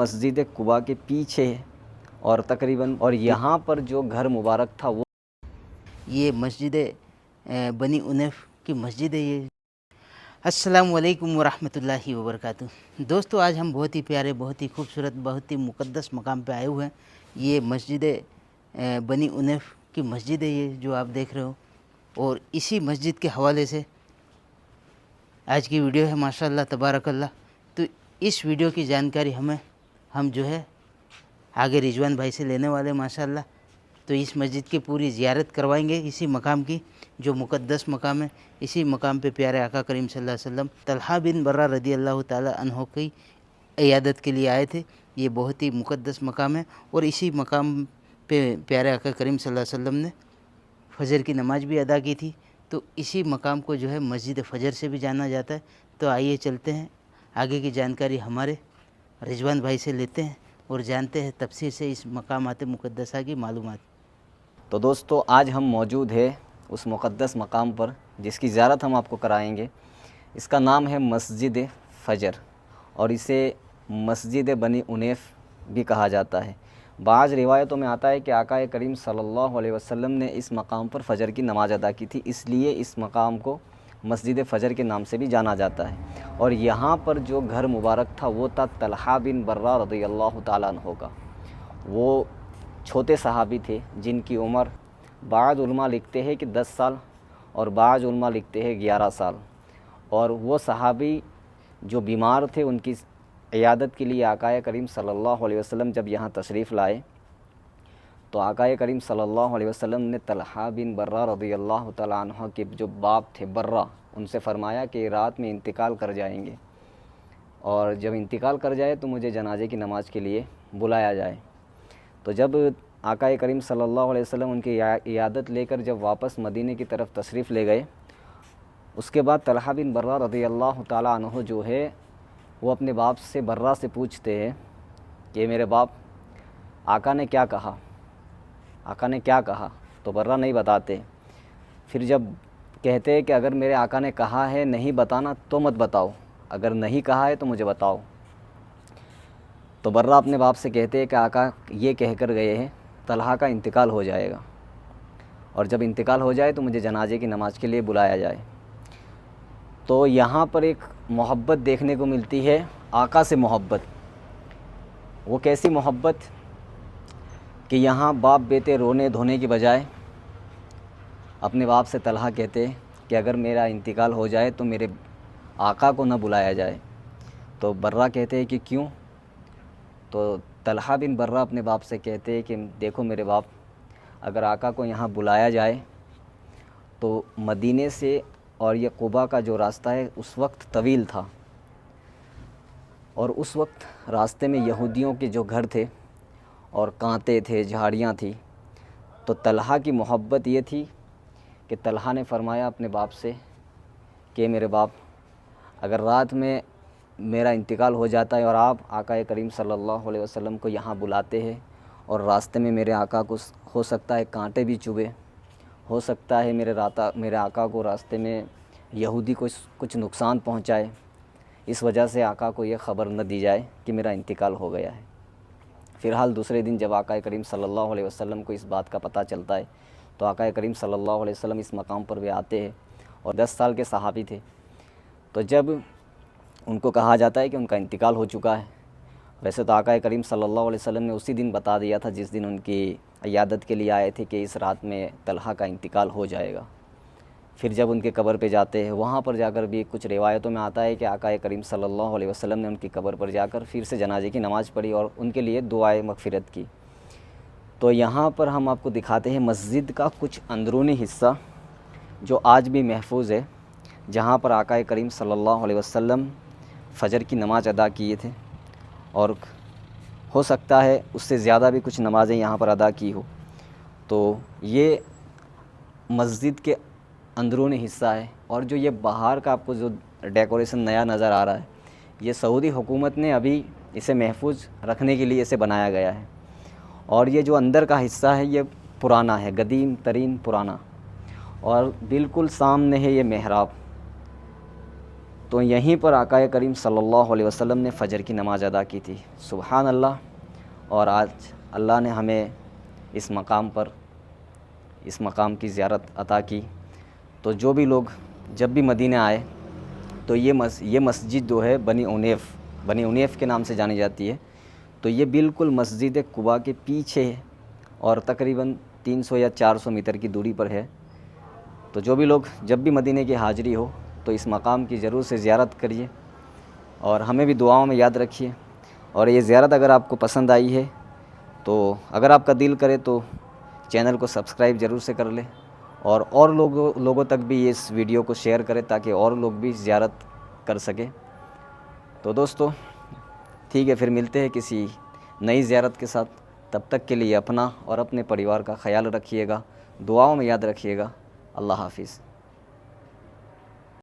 مسجد قباء کے پیچھے ہے اور تقریباً اور یہاں پر جو گھر مبارک تھا وہ یہ مسجد بنی انیف کی مسجد ہے یہ۔ السلام علیکم ورحمۃ اللہ وبرکاتہ۔ دوستو آج ہم بہت ہی پیارے، بہت ہی خوبصورت، بہت ہی مقدس مقام پہ آئے ہوئے ہیں۔ یہ مسجد بنی انیف کی مسجد ہے یہ جو آپ دیکھ رہے ہو، اور اسی مسجد کے حوالے سے آج کی ویڈیو ہے ماشاءاللہ تبارک اللہ۔ تو اس ویڈیو کی جانکاری ہم جو ہے آگے رضوان بھائی سے لینے والے ہیں ماشاءاللہ۔ تو اس مسجد کی پوری زیارت کروائیں گے، اسی مقام کی جو مقدس مقام ہے۔ اسی مقام پہ پیارے آقا کریم صلی اللہ علیہ وسلم طلحہ بن برہ رضی اللہ تعالی عنہ کی عیادت کے لیے آئے تھے۔ یہ بہت ہی مقدس مقام ہے، اور اسی مقام پہ پیارے آقا کریم صلی اللہ علیہ وسلم نے فجر کی نماز بھی ادا کی تھی۔ تو اسی مقام کو جو ہے مسجد فجر سے بھی جانا جاتا ہے۔ تو آئیے چلتے ہیں، آگے کی جانکاری ہمارے رضوان بھائی سے لیتے ہیں اور جانتے ہیں تفسیر سے اس مقامات مقدسہ کی معلومات۔ تو دوستو آج ہم موجود ہے اس مقدس مقام پر جس کی زیارت ہم آپ کو کرائیں گے۔ اس کا نام ہے مسجد فجر، اور اسے مسجد بنی انیف بھی کہا جاتا ہے۔ بعض روایتوں میں آتا ہے کہ آقا کریم صلی اللہ علیہ وسلم نے اس مقام پر فجر کی نماز ادا کی تھی، اس لیے اس مقام کو مسجد فجر کے نام سے بھی جانا جاتا ہے۔ اور یہاں پر جو گھر مبارک تھا وہ تھا طلحہ بن برہ رضی اللہ تعالیٰ عنہ کا۔ وہ چھوٹے صحابی تھے جن کی عمر بعض علماء لکھتے ہیں کہ 10 سال اور بعض علماء لکھتے ہیں 11 سال۔ اور وہ صحابی جو بیمار تھے ان کی عیادت کے لیے آقا کریم صلی اللہ علیہ وسلم جب یہاں تشریف لائے تو آقا کریم صلی اللہ علیہ وسلم نے طلحہ بن برہ رضی اللہ تعالیٰ عنہ کے جو باپ تھے برہ، ان سے فرمایا کہ رات میں انتقال کر جائیں گے، اور جب انتقال کر جائے تو مجھے جنازے کی نماز کے لیے بلایا جائے۔ تو جب آقا کریم صلی اللہ علیہ وسلم ان کی عیادت لے کر جب واپس مدینے کی طرف تشریف لے گئے، اس کے بعد طلحہ بن برہ رضی اللہ تعالیٰ عنہ جو ہے وہ اپنے باپ سے برہ سے پوچھتے ہیں کہ میرے باپ آقا نے کیا کہا، آقا نے کیا کہا؟ تو برہ نہیں بتاتے۔ پھر جب کہتے ہیں کہ اگر میرے آقا نے کہا ہے نہیں بتانا تو مت بتاؤ، اگر نہیں کہا ہے تو مجھے بتاؤ۔ تو برہ اپنے باپ سے کہتے ہیں کہ آقا یہ کہہ کر گئے ہیں طلحہ کا انتقال ہو جائے گا، اور جب انتقال ہو جائے تو مجھے جنازے کی نماز کے لیے بلایا جائے۔ تو یہاں پر ایک محبت دیکھنے کو ملتی ہے، آقا سے محبت۔ وہ کیسی محبت کہ یہاں باپ بیٹے رونے دھونے کی بجائے اپنے باپ سے طلحہ کہتے کہ اگر میرا انتقال ہو جائے تو میرے آقا کو نہ بلایا جائے۔ تو برہ کہتے ہیں کہ کیوں؟ تو طلحہ بن برہ اپنے باپ سے کہتے ہیں کہ دیکھو میرے باپ، اگر آقا کو یہاں بلایا جائے تو مدینے سے اور یہ قباء کا جو راستہ ہے اس وقت طویل تھا، اور اس وقت راستے میں یہودیوں کے جو گھر تھے اور کانٹے تھے، جھاڑیاں تھیں۔ تو طلحہ کی محبت یہ تھی کہ طلحہ نے فرمایا اپنے باپ سے کہ میرے باپ، اگر رات میں میرا انتقال ہو جاتا ہے اور آپ آقا کریم صلی اللہ علیہ وسلم کو یہاں بلاتے ہیں اور راستے میں میرے آقا کو ہو سکتا ہے کانٹے بھی چبھے، ہو سکتا ہے میرے آقا کو راستے میں یہودی کو کچھ نقصان پہنچائے، اس وجہ سے آقا کو یہ خبر نہ دی جائے کہ میرا انتقال ہو گیا ہے۔ فی الحال دوسرے دن جب آقا کریم صلی اللہ علیہ وسلم کو اس بات کا پتہ چلتا ہے تو آقا کریم صلی اللہ علیہ وسلم اس مقام پر بھی آتے ہیں، اور 10 سال کے صحابی تھے۔ تو جب ان کو کہا جاتا ہے کہ ان کا انتقال ہو چکا ہے، ویسے تو آقا کریم صلی اللہ علیہ وسلم نے اسی دن بتا دیا تھا جس دن ان کی عیادت کے لیے آئے تھے کہ اس رات میں طلحہ کا انتقال ہو جائے گا۔ پھر جب ان کے قبر پہ جاتے ہیں، وہاں پر جا کر بھی کچھ روایتوں میں آتا ہے کہ آقا کریم صلی اللہ علیہ وسلم نے ان کی قبر پر جا کر پھر سے جنازے کی نماز پڑھی اور ان کے لیے دعائے مغفرت کی۔ تو یہاں پر ہم آپ کو دکھاتے ہیں مسجد کا کچھ اندرونی حصہ جو آج بھی محفوظ ہے، جہاں پر آقا کریم صلی اللہ علیہ وسلم فجر کی نماز ادا کیے تھے، اور ہو سکتا ہے اس سے زیادہ بھی کچھ نمازیں یہاں پر ادا کی ہو۔ تو یہ مسجد کے اندرونی حصہ ہے، اور جو یہ باہر کا آپ کو جو ڈیکوریشن نیا نظر آ رہا ہے، یہ سعودی حکومت نے ابھی اسے محفوظ رکھنے کے لیے اسے بنایا گیا ہے۔ اور یہ جو اندر کا حصہ ہے یہ پرانا ہے، قدیم ترین پرانا، اور بالکل سامنے ہے یہ محراب۔ تو یہیں پر آقا کریم صلی اللہ علیہ وسلم نے فجر کی نماز ادا کی تھی۔ سبحان اللہ۔ اور آج اللہ نے ہمیں اس مقام پر اس مقام کی زیارت عطا کی۔ تو جو بھی لوگ جب بھی مدینہ آئے تو یہ مسجد جو ہے بنی عنیف کے نام سے جانی جاتی ہے۔ تو یہ بالکل مسجد قباء کے پیچھے ہے اور تقریباً 300 یا 400 میٹر کی دوری پر ہے۔ تو جو بھی لوگ جب بھی مدینہ کی حاضری ہو تو اس مقام کی ضرور سے زیارت کریے اور ہمیں بھی دعاؤں میں یاد رکھیے۔ اور یہ زیارت اگر آپ کو پسند آئی ہے تو اگر آپ کا دل کرے تو چینل کو سبسکرائب ضرور سے کر لیں اور لوگوں تک بھی اس ویڈیو کو شیئر کریں تاکہ اور لوگ بھی زیارت کر سکیں۔ تو دوستو ٹھیک ہے، پھر ملتے ہیں کسی نئی زیارت کے ساتھ۔ تب تک کے لیے اپنا اور اپنے پریوار کا خیال رکھیے گا، دعاؤں میں یاد رکھیے گا۔ اللہ حافظ۔